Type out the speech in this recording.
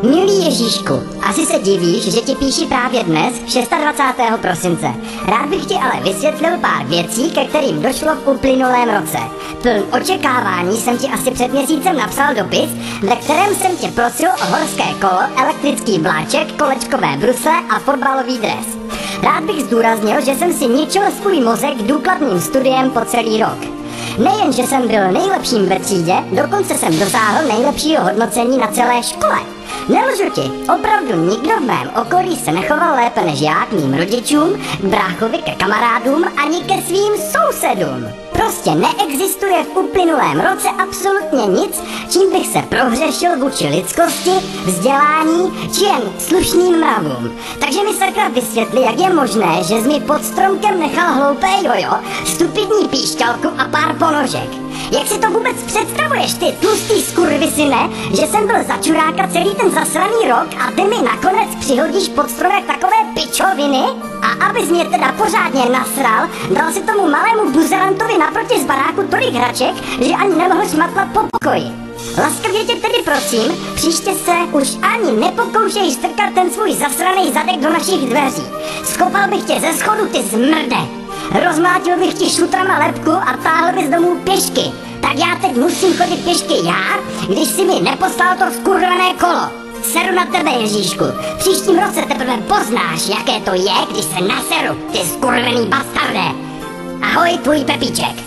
Milý Ježíšku, asi se divíš, že ti píši právě dnes, 26. prosince. Rád bych ti ale vysvětlil pár věcí, ke kterým došlo v uplynulém roce. Pln očekávání jsem ti asi před měsícem napsal dopis, ve kterém jsem tě prosil o horské kolo, elektrický vláček, kolečkové brusle a fotbalový dres. Rád bych zdůraznil, že jsem si ničil svůj mozek důkladným studiem po celý rok. Nejen, že jsem byl nejlepším ve třídě, dokonce jsem dosáhl nejlepšího hodnocení na celé škole. Nelžu ti, opravdu nikdo v mém okolí se nechoval lépe než já k mým rodičům, k bráchovi, ke kamarádům ani ke svým sousedům. Prostě neexistuje v uplynulém roce absolutně nic, čím bych se prohřešil vůči lidskosti, vzdělání či jen slušným mravům. Takže mi sakra vysvětli, jak je možné, že jsi mi pod stromkem nechal hloupé jojo, stupidní píšťalku a pár ponožek. Jak si to vůbec představuješ, ty tlustý skurvisyne, že jsem byl za čuráka celý ten zasraný rok a ty mi nakonec přihodíš pod stromek takové pičoviny? A abys mě teda pořádně nasral, dal si tomu malému buzerantovi naproti z baráku tolik hraček, že ani nemohl šmatlat po pokoji. Laskavě tě tedy prosím, příště se už ani nepokoušej strkat ten svůj zasraný zadek do našich dveří. Skopal bych tě ze schodu, ty zmrde. Rozmlátil bych ti šutrama lebku a táhl bys domů pěšky. Tak já teď musím chodit pěšky já, když si mi neposlal to skurvené kolo. Seru na tebe, Ježíšku. V příštím roce teprve poznáš, jaké to je, když se naseru, ty skurvený bastarde. Ahoj, tvůj Pepíček.